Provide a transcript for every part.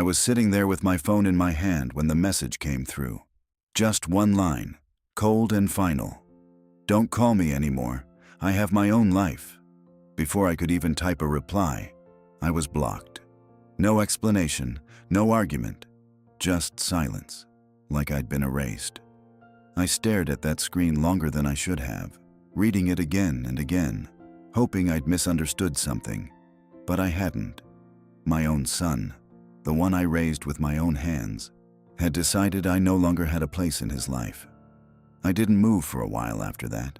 I was sitting there with my phone in my hand when the message came through. Just one line, cold and final. "Don't call me anymore. I have my own life." Before I could even type a reply, I was blocked. No explanation, no argument, just silence, like I'd been erased. I stared at that screen longer than I should have, reading it again and again, hoping I'd misunderstood something. But I hadn't. My own son, the one I raised with my own hands, had decided I no longer had a place in his life. I didn't move for a while after that.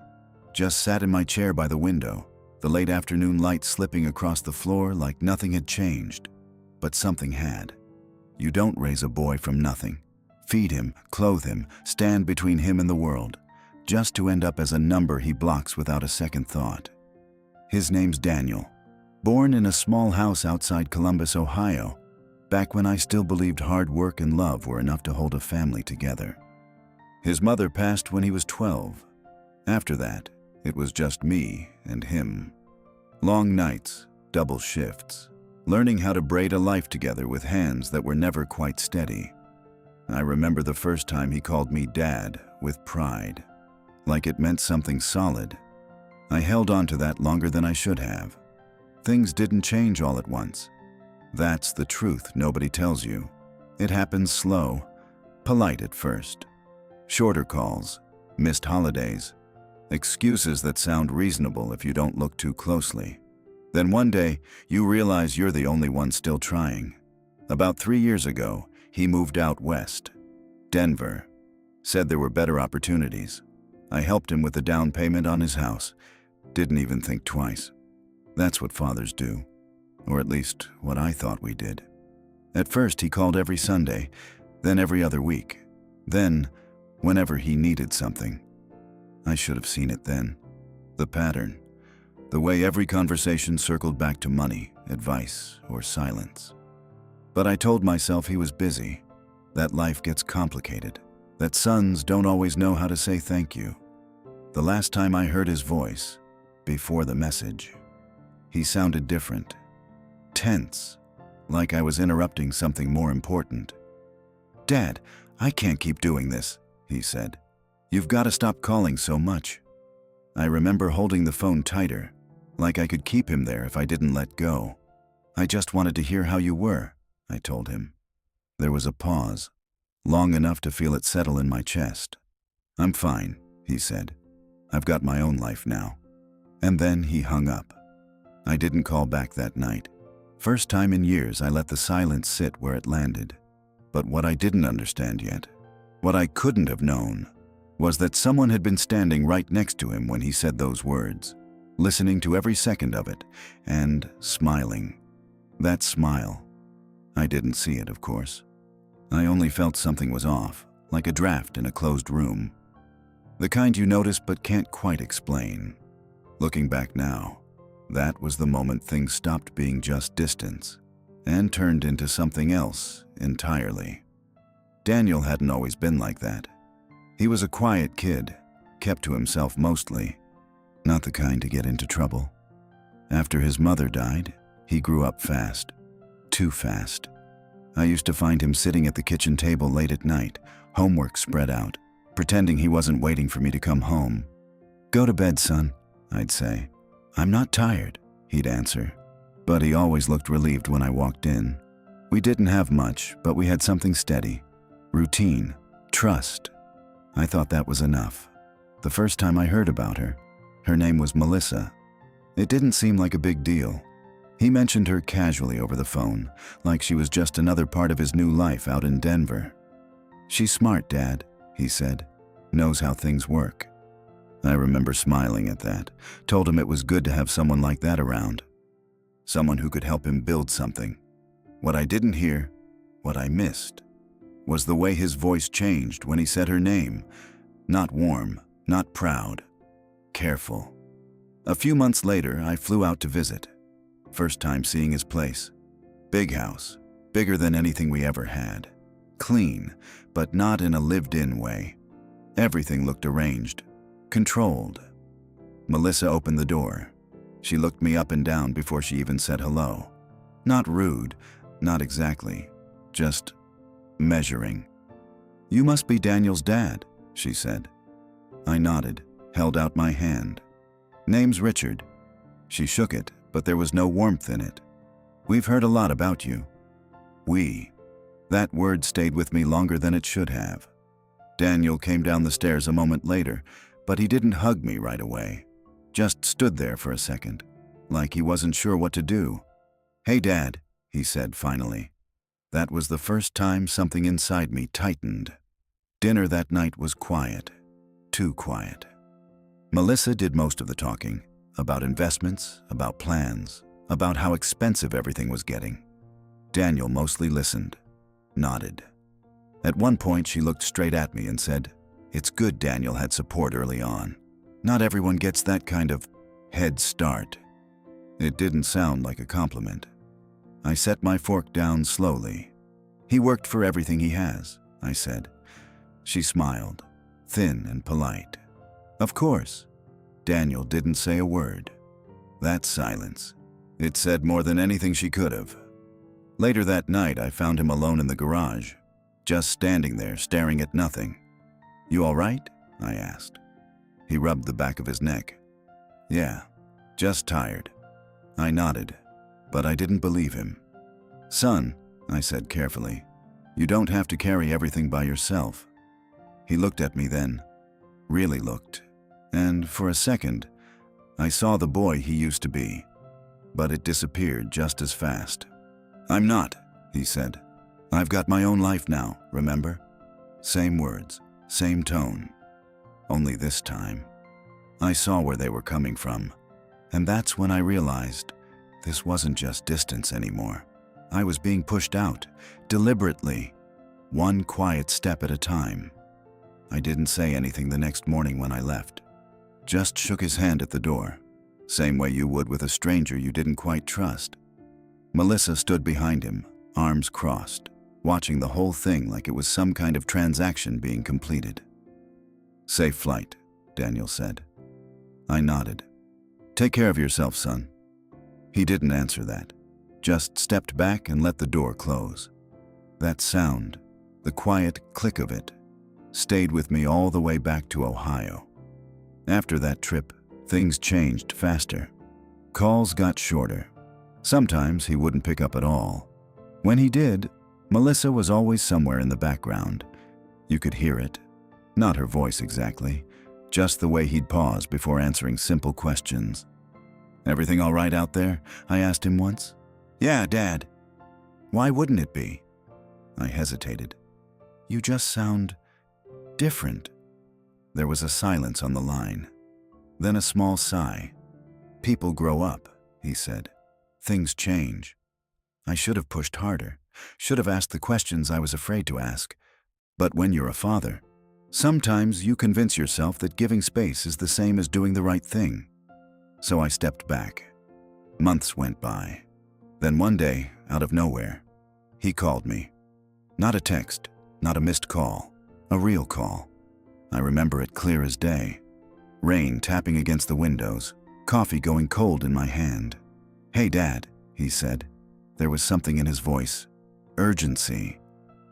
Just sat in my chair by the window, the late afternoon light slipping across the floor like nothing had changed. But something had. You don't raise a boy from nothing. Feed him, clothe him, stand between him and the world, just to end up as a number he blocks without a second thought. His name's Daniel. Born in a small house outside Columbus, Ohio, back when I still believed hard work and love were enough to hold a family together. His mother passed when he was 12. After that, it was just me and him. Long nights, double shifts, learning how to braid a life together with hands that were never quite steady. I remember the first time he called me Dad with pride, like it meant something solid. I held on to that longer than I should have. Things didn't change all at once. That's the truth nobody tells you. It happens slow, polite at first. Shorter calls, missed holidays, excuses that sound reasonable if you don't look too closely. Then one day, you realize you're the only one still trying. About 3 years ago, he moved out west, Denver. Said there were better opportunities. I helped him with the down payment on his house. Didn't even think twice. That's what fathers do, or at least what I thought we did. At first, he called every Sunday, then every other week, then whenever he needed something. I should have seen it then. The pattern. The way every conversation circled back to money, advice, or silence. But I told myself he was busy, that life gets complicated, that sons don't always know how to say thank you. The last time I heard his voice, before the message, he sounded different, tense, like I was interrupting something more important. "Dad, I can't keep doing this," he said. "You've got to stop calling so much." I remember holding the phone tighter, like I could keep him there if I didn't let go. "I just wanted to hear how you were," I told him. There was a pause, long enough to feel it settle in my chest. "I'm fine," he said. "I've got my own life now." And then he hung up. I didn't call back that night. First time in years I let the silence sit where it landed. But what I didn't understand yet, what I couldn't have known, was that someone had been standing right next to him when he said those words, listening to every second of it, and smiling. That smile. I didn't see it, of course. I only felt something was off, like a draft in a closed room. The kind you notice but can't quite explain. Looking back now, that was the moment things stopped being just distance and turned into something else entirely. Daniel hadn't always been like that. He was a quiet kid, kept to himself mostly, not the kind to get into trouble. After his mother died, he grew up fast, too fast. I used to find him sitting at the kitchen table late at night, homework spread out, pretending he wasn't waiting for me to come home. "Go to bed, son," I'd say. "I'm not tired," he'd answer. But he always looked relieved when I walked in. We didn't have much, but we had something steady. Routine, trust. I thought that was enough. The first time I heard about her, her name was Melissa. It didn't seem like a big deal. He mentioned her casually over the phone, like she was just another part of his new life out in Denver. "She's smart, Dad," he said. "Knows how things work." I remember smiling at that, told him it was good to have someone like that around. Someone who could help him build something. What I didn't hear, what I missed, was the way his voice changed when he said her name. Not warm, not proud, careful. A few months later, I flew out to visit. First time seeing his place. Big house, bigger than anything we ever had. Clean, but not in a lived-in way. Everything looked arranged, controlled. Melissa opened the door. She looked me up and down before she even said hello. Not rude, not exactly, just measuring. "You must be Daniel's dad," she said. I nodded, held out my hand. "Name's Richard." She shook it, but there was no warmth in it. "We've heard a lot about you." "We." That word stayed with me longer than it should have. Daniel came down the stairs a moment later, but he didn't hug me right away. Just stood there for a second, like he wasn't sure what to do. "Hey, Dad," he said finally. That was the first time something inside me tightened. Dinner that night was quiet, too quiet. Melissa did most of the talking, about investments, about plans, about how expensive everything was getting. Daniel mostly listened, nodded. At one point, she looked straight at me and said, "It's good Daniel had support early on. Not everyone gets that kind of head start." It didn't sound like a compliment. I set my fork down slowly. "He worked for everything he has," I said. She smiled, thin and polite. "Of course." Daniel didn't say a word. That silence, it said more than anything she could have. Later that night, I found him alone in the garage, just standing there staring at nothing. "You all right?" I asked. He rubbed the back of his neck. "Yeah, just tired." I nodded, but I didn't believe him. "Son," I said carefully, "you don't have to carry everything by yourself." He looked at me then, really looked, and for a second, I saw the boy he used to be, but it disappeared just as fast. "I'm not," he said. "I've got my own life now, remember?" Same words, same tone. Only this time, I saw where they were coming from, and that's when I realized this wasn't just distance anymore. I was being pushed out, deliberately, one quiet step at a time. I didn't say anything the next morning when I left. Just shook his hand at the door, same way you would with a stranger you didn't quite trust. Melissa stood behind him, arms crossed, watching the whole thing like it was some kind of transaction being completed. "Safe flight," Daniel said. I nodded. "Take care of yourself, son." He didn't answer that, just stepped back and let the door close. That sound, the quiet click of it, stayed with me all the way back to Ohio. After that trip, things changed faster. Calls got shorter. Sometimes he wouldn't pick up at all. When he did, Melissa was always somewhere in the background. You could hear it. Not her voice exactly, just the way he'd pause before answering simple questions. "Everything all right out there?" I asked him once. "Yeah, Dad." "Why wouldn't it be?" I hesitated. "You just sound different." There was a silence on the line. Then a small sigh. "People grow up," he said. "Things change." I should have pushed harder, should have asked the questions I was afraid to ask. But when you're a father, sometimes you convince yourself that giving space is the same as doing the right thing. So I stepped back. Months went by. Then one day, out of nowhere, he called me. Not a text, not a missed call, a real call. I remember it clear as day. Rain tapping against the windows, coffee going cold in my hand. "Hey, Dad," he said. There was something in his voice. Urgency.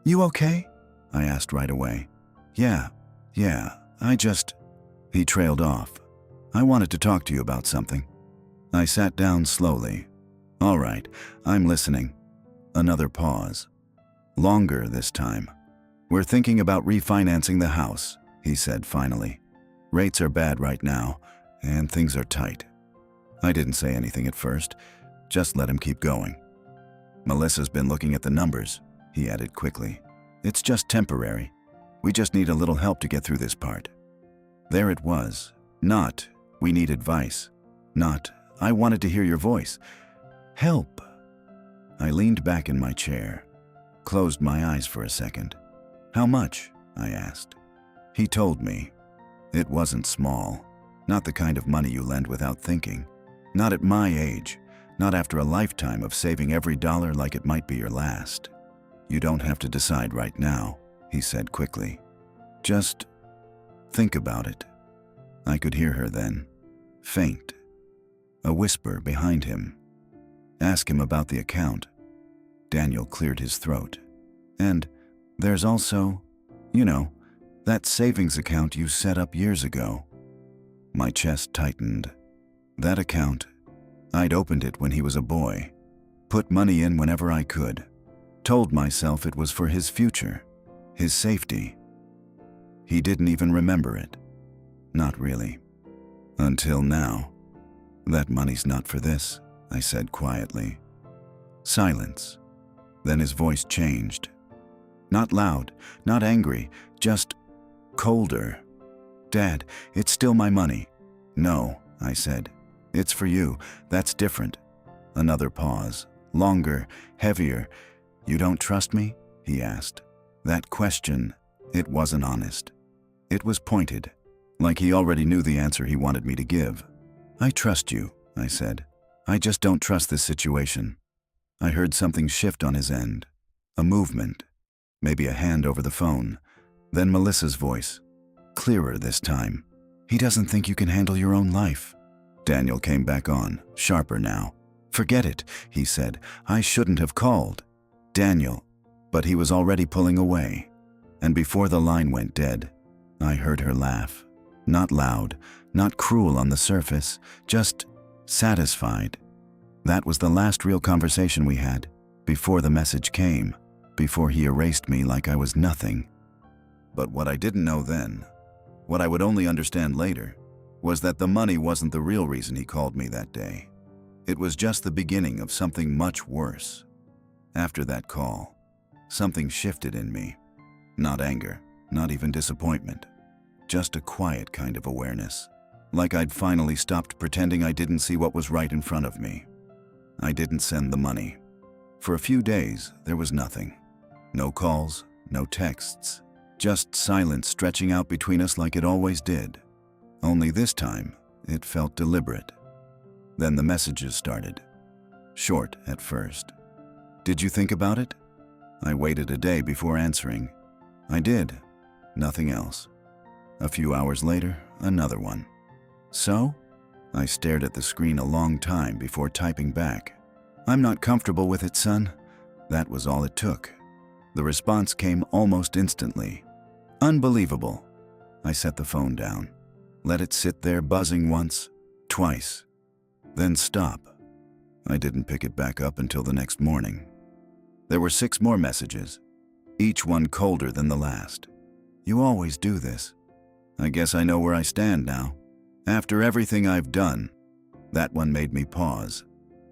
"You okay?" I asked right away. Yeah, I just..." He trailed off. "I wanted to talk to you about something." I sat down slowly. "All right, I'm listening." Another pause. Longer this time. "We're thinking about refinancing the house," he said finally. "Rates are bad right now, and things are tight." I didn't say anything at first, just let him keep going. "Melissa's been looking at the numbers," he added quickly. "It's just temporary. We just need a little help to get through this part." There it was. Not, "We need advice." Not, "I wanted to hear your voice." Help. I leaned back in my chair, closed my eyes for a second. "How much?" I asked. He told me. It wasn't small. Not the kind of money you lend without thinking. Not at my age. Not after a lifetime of saving every dollar like it might be your last. "You don't have to decide right now," he said quickly. "Just think about it." I could hear her then. Faint. A whisper behind him. "Ask him about the account." Daniel cleared his throat. And there's also, you know, that savings account you set up years ago. My chest tightened. That account, I'd opened it when he was a boy, put money in whenever I could, told myself it was for his future, his safety. He didn't even remember it. Not really. Until now. That money's not for this, I said quietly. Silence. Then his voice changed. Not loud, not angry, just colder. Dad, it's still my money. No, I said. It's for you. That's different. Another pause. Longer, heavier. You don't trust me? He asked. That question, it wasn't honest. It was pointed, like he already knew the answer he wanted me to give. I trust you, I said. I just don't trust this situation. I heard something shift on his end. A movement. Maybe a hand over the phone. Then Melissa's voice. Clearer this time. He doesn't think you can handle your own life. Daniel came back on, sharper now. Forget it, he said. I shouldn't have called. Daniel. But he was already pulling away. And before the line went dead, I heard her laugh. Not loud, not cruel on the surface, just satisfied. That was the last real conversation we had, before the message came, before he erased me like I was nothing. But what I didn't know then, what I would only understand later, was that the money wasn't the real reason he called me that day. It was just the beginning of something much worse. After that call, something shifted in me. Not anger, not even disappointment. Just a quiet kind of awareness. Like I'd finally stopped pretending I didn't see what was right in front of me. I didn't send the money. For a few days, there was nothing. No calls, no texts. Just silence stretching out between us like it always did. Only this time, it felt deliberate. Then the messages started. Short at first. Did you think about it? I waited a day before answering. I did. Nothing else. A few hours later, another one. So? I stared at the screen a long time before typing back. I'm not comfortable with it, son. That was all it took. The response came almost instantly. Unbelievable. I set the phone down. Let it sit there buzzing once, twice. Then stop. I didn't pick it back up until the next morning. There were 6 more messages, each one colder than the last. You always do this. I guess I know where I stand now. After everything I've done, that one made me pause.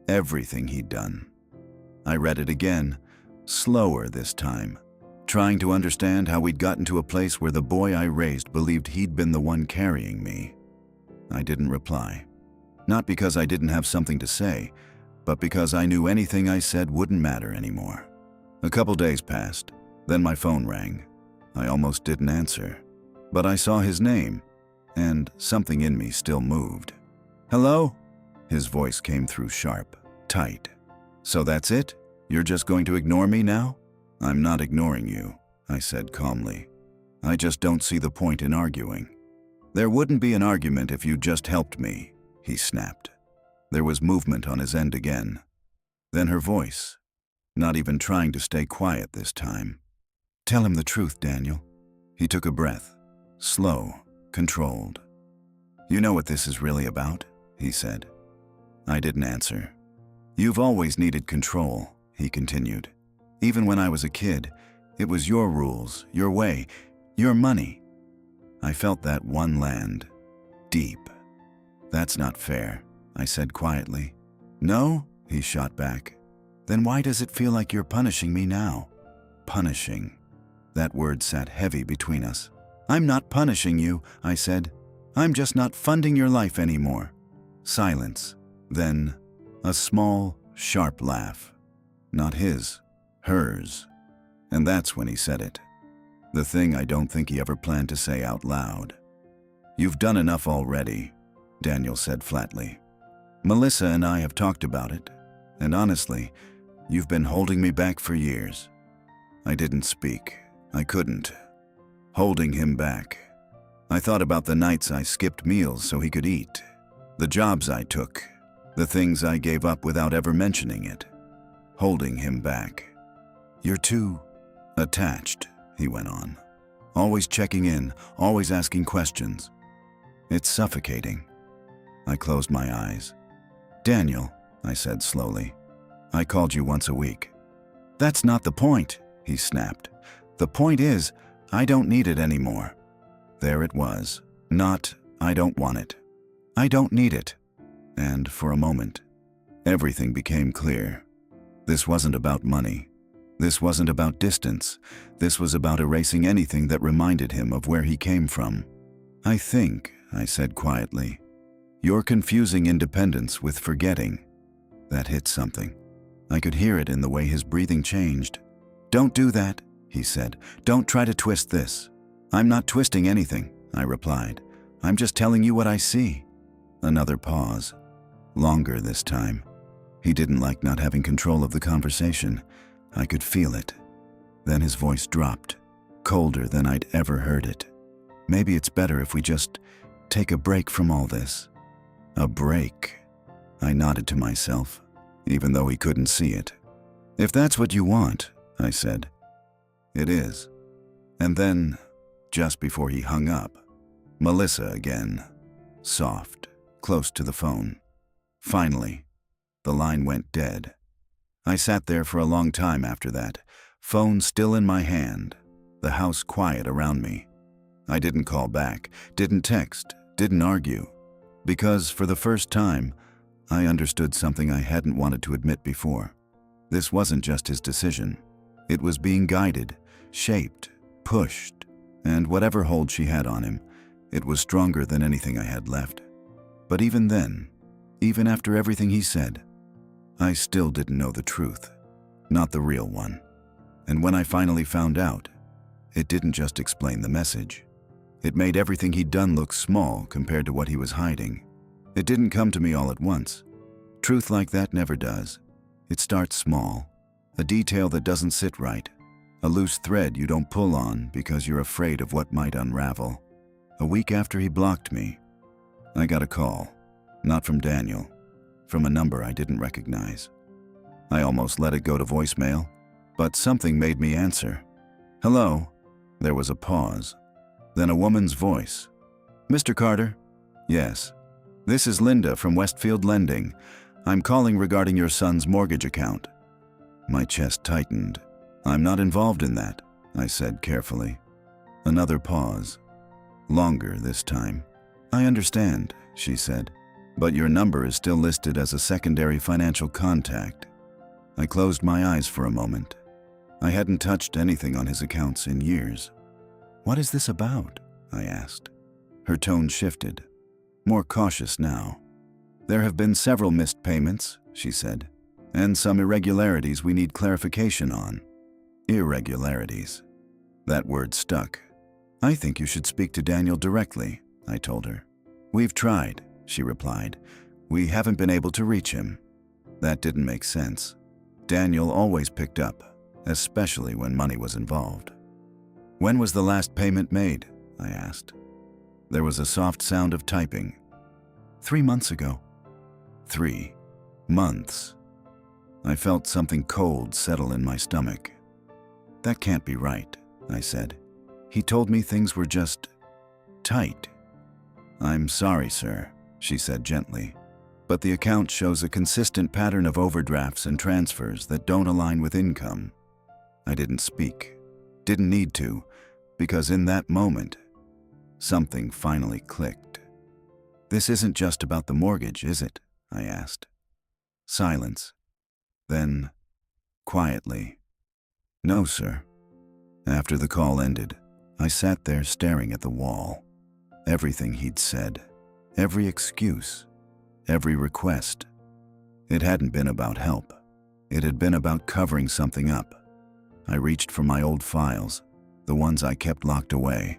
Everything he'd done. I read it again, slower this time, trying to understand how we'd gotten to a place where the boy I raised believed he'd been the one carrying me. I didn't reply. Not because I didn't have something to say, but because I knew anything I said wouldn't matter anymore. A couple days passed, then my phone rang. I almost didn't answer, but I saw his name, and something in me still moved. Hello? His voice came through sharp, tight. So that's it? You're just going to ignore me now? I'm not ignoring you, I said calmly. I just don't see the point in arguing. There wouldn't be an argument if you just helped me, he snapped. There was movement on his end again. Then her voice, not even trying to stay quiet this time. Tell him the truth, Daniel. He took a breath, slow, controlled. You know what this is really about, he said. I didn't answer. You've always needed control, he continued. Even when I was a kid, it was your rules, your way, your money. I felt that one land, deep. That's not fair, I said quietly. No, he shot back. Then why does it feel like you're punishing me now? Punishing. That word sat heavy between us. I'm not punishing you, I said. I'm just not funding your life anymore. Silence. Then a small, sharp laugh. Not his, hers. And that's when he said it. The thing I don't think he ever planned to say out loud. You've done enough already, Daniel said flatly. Melissa and I have talked about it, and honestly, you've been holding me back for years. I didn't speak. I couldn't. Holding him back. I thought about the nights I skipped meals so he could eat, the jobs I took, the things I gave up without ever mentioning it. Holding him back. You're too Attached, he went on. Always checking in, always asking questions. It's suffocating. I closed my eyes. Daniel, I said slowly, I called you once a week. That's not the point, he snapped. The point is, I don't need it anymore. There it was. Not, I don't want it. I don't need it. And for a moment, everything became clear. This wasn't about money. This wasn't about distance. This was about erasing anything that reminded him of where he came from. I think, I said quietly, you're confusing independence with forgetting. That hit something. I could hear it in the way his breathing changed. Don't do that, he said. Don't try to twist this. I'm not twisting anything, I replied. I'm just telling you what I see. Another pause. Longer this time. He didn't like not having control of the conversation. I could feel it. Then his voice dropped, colder than I'd ever heard it. Maybe it's better if we just take a break from all this. A break. I nodded to myself, even though he couldn't see it. If that's what you want, I said. It is. And then, just before he hung up, Melissa again. Soft, close to the phone. Finally, the line went dead. I sat there for a long time after that, phone still in my hand, the house quiet around me. I didn't call back, didn't text, didn't argue, because for the first time, I understood something I hadn't wanted to admit before. This wasn't just his decision. It was being guided, shaped, pushed, and whatever hold she had on him, it was stronger than anything I had left. But even then, even after everything he said, I still didn't know the truth, not the real one. And when I finally found out, it didn't just explain the message. It made everything he'd done look small compared to what he was hiding. It didn't come to me all at once. Truth like that never does. It starts small, a detail that doesn't sit right, a loose thread you don't pull on because you're afraid of what might unravel. A week after he blocked me, I got a call, not from Daniel, from a number I didn't recognize. I almost let it go to voicemail, but something made me answer. Hello? There was a pause, then a woman's voice. Mr. Carter? Yes. This is Linda from Westfield Lending. I'm calling regarding your son's mortgage account. My chest tightened. I'm not involved in that, I said carefully. Another pause. Longer this time. I understand, she said, but your number is still listed as a secondary financial contact. I closed my eyes for a moment. I hadn't touched anything on his accounts in years. What is this about? I asked. Her tone shifted, more cautious now. There have been several missed payments, she said, and some irregularities we need clarification on. Irregularities. That word stuck. I think you should speak to Daniel directly, I told her. We've tried, she replied. We haven't been able to reach him. That didn't make sense. Daniel always picked up, especially when money was involved. When was the last payment made? I asked. There was a soft sound of typing. 3 months ago. 3 months. I felt something cold settle in my stomach. That can't be right, I said. He told me things were just tight. I'm sorry, sir, she said gently, but the account shows a consistent pattern of overdrafts and transfers that don't align with income. I didn't speak, didn't need to, because in that moment, something finally clicked. This isn't just about the mortgage, is it? I asked. Silence. Then, quietly, no, sir. After the call ended, I sat there staring at the wall. Everything he'd said, every excuse, every request. It hadn't been about help. It had been about covering something up. I reached for my old files, the ones I kept locked away.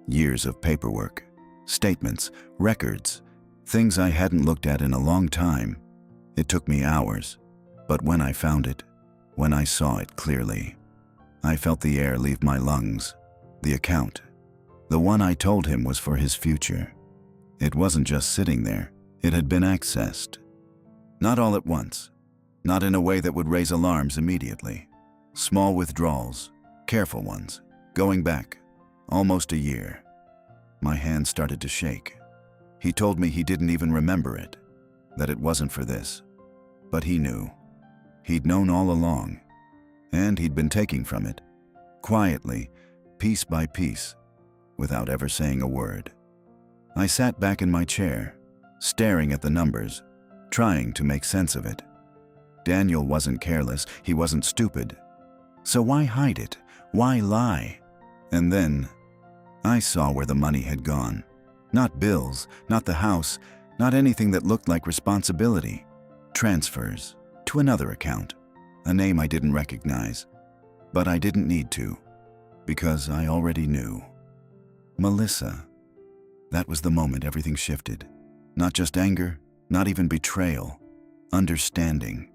Years of paperwork, statements, records, things I hadn't looked at in a long time. It took me hours, but when I found it, when I saw it clearly, I felt the air leave my lungs. The account, the one I told him was for his future. It wasn't just sitting there, it had been accessed. Not all at once, not in a way that would raise alarms immediately. Small withdrawals, Careful ones, going back almost a year. My hand started to shake. He told me he didn't even remember it, that it wasn't for this. But he knew. He'd known all along, and he'd been taking from it, quietly, piece by piece, without ever saying a word. I sat back in my chair, staring at the numbers, trying to make sense of it. Daniel wasn't careless, he wasn't stupid. So why hide it? Why lie? And then, I saw where the money had gone. Not bills, not the house, not anything that looked like responsibility. Transfers to another account, a name I didn't recognize. But I didn't need to, because I already knew. Melissa. That was the moment everything shifted. Not just anger, not even betrayal, understanding.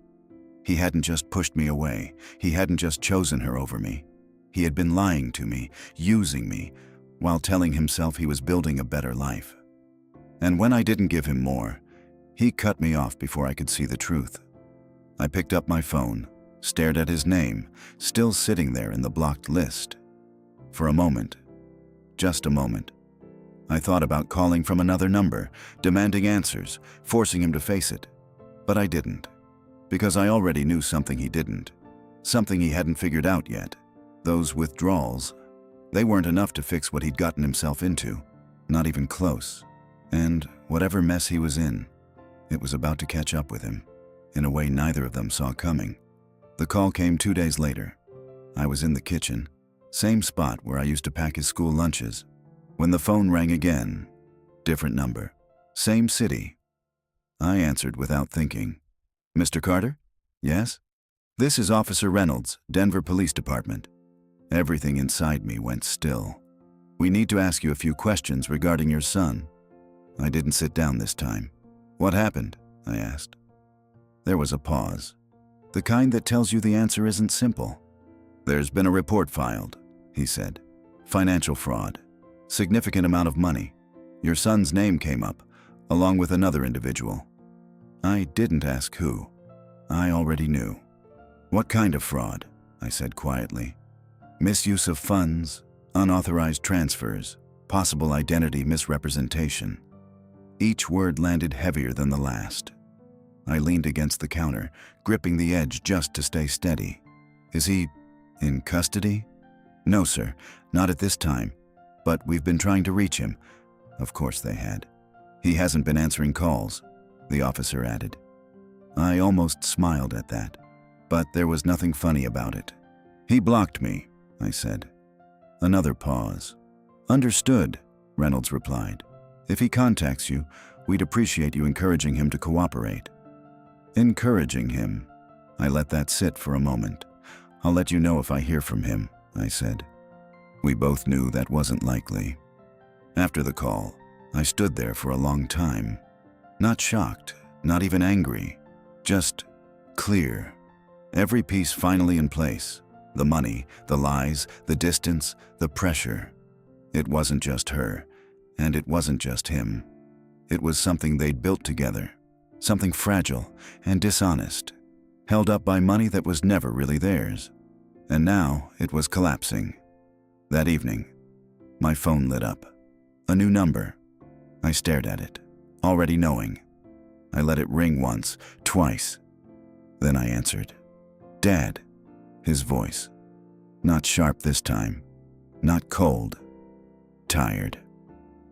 He hadn't just pushed me away. He hadn't just chosen her over me. He had been lying to me, using me, while telling himself he was building a better life. And when I didn't give him more, he cut me off before I could see the truth. I picked up my phone, stared at his name, still sitting there in the blocked list. For a moment, just a moment, I thought about calling from another number, demanding answers, forcing him to face it. But I didn't, because I already knew something he didn't, something he hadn't figured out yet. Those withdrawals, they weren't enough to fix what he'd gotten himself into, not even close. And whatever mess he was in, it was about to catch up with him, in a way neither of them saw coming. The call came 2 days later. I was in the kitchen, same spot where I used to pack his school lunches. When the phone rang again, different number, same city. I answered without thinking. Mr. Carter? Yes? This is Officer Reynolds, Denver Police Department. Everything inside me went still. We need to ask you a few questions regarding your son. I didn't sit down this time. What happened? I asked. There was a pause. The kind that tells you the answer isn't simple. There's been a report filed, he said. Financial fraud. Significant amount of money. Your son's name came up, along with another individual. I didn't ask who. I already knew. What kind of fraud? I said quietly. Misuse of funds, unauthorized transfers, possible identity misrepresentation. Each word landed heavier than the last. I leaned against the counter, gripping the edge just to stay steady. Is he in custody? No, sir, not at this time, but we've been trying to reach him. Of course they had. He hasn't been answering calls, the officer added. I almost smiled at that, but there was nothing funny about it. He blocked me, I said. Another pause. Understood, Reynolds replied. If he contacts you, we'd appreciate you encouraging him to cooperate. Encouraging him. I let that sit for a moment. I'll let you know if I hear from him, I said. We both knew that wasn't likely. After the call, I stood there for a long time. Not shocked, not even angry, just clear. Every piece finally in place. The money, the lies, the distance, the pressure. It wasn't just her, and it wasn't just him. It was something they'd built together, something fragile and dishonest, held up by money that was never really theirs. And now it was collapsing. That evening, my phone lit up. A new number. I stared at it, already knowing. I let it ring once, twice. Then I answered. Dad. His voice. Not sharp this time. Not cold. Tired.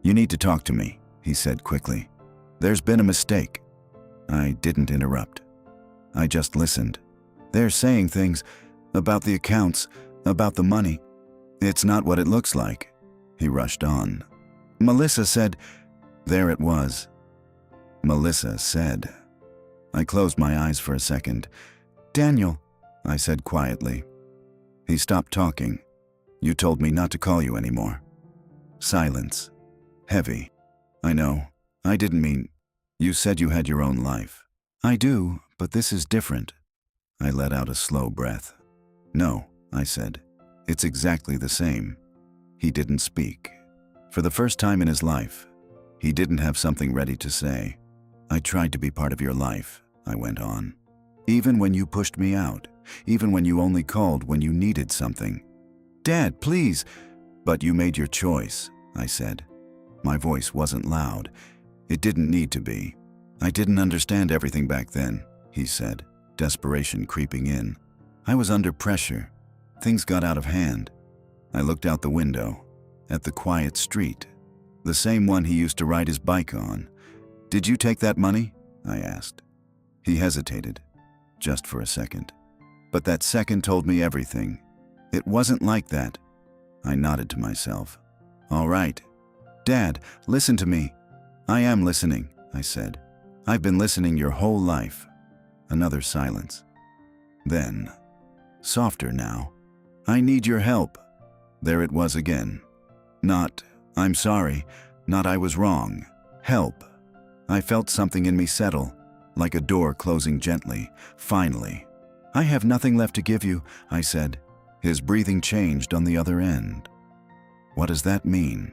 You need to talk to me, he said quickly. There's been a mistake. I didn't interrupt. I just listened. They're saying things about the accounts, about the money. It's not what it looks like. He rushed on. Melissa said, there it was. Melissa said. I closed my eyes for a second. Daniel, I said quietly. He stopped talking. You told me not to call you anymore. Silence. Heavy. I know. I didn't mean. You said you had your own life. I do, but this is different. I let out a slow breath. No, I said. It's exactly the same. He didn't speak. For the first time in his life, he didn't have something ready to say. I tried to be part of your life, I went on. Even when you pushed me out, even when you only called when you needed something. Dad, please. But you made your choice, I said. My voice wasn't loud. It didn't need to be. I didn't understand everything back then, he said, desperation creeping in. I was under pressure. Things got out of hand. I looked out the window, at the quiet street, the same one he used to ride his bike on. Did you take that money? I asked. He hesitated, just for a second. But that second told me everything. It wasn't like that. I nodded to myself. All right. Dad, listen to me. I am listening, I said. I've been listening your whole life. Another silence. Then, softer now, I need your help. There it was again. Not, I'm sorry, not I was wrong. Help. I felt something in me settle, like a door closing gently. Finally. I have nothing left to give you, I said. His breathing changed on the other end. What does that mean?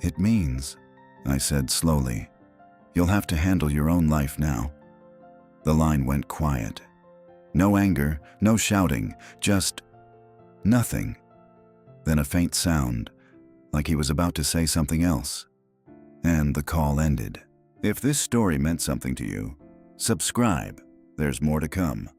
It means, I said slowly, you'll have to handle your own life now. The line went quiet. No anger, no shouting, just nothing. Then a faint sound, like he was about to say something else. And the call ended. If this story meant something to you, subscribe. There's more to come.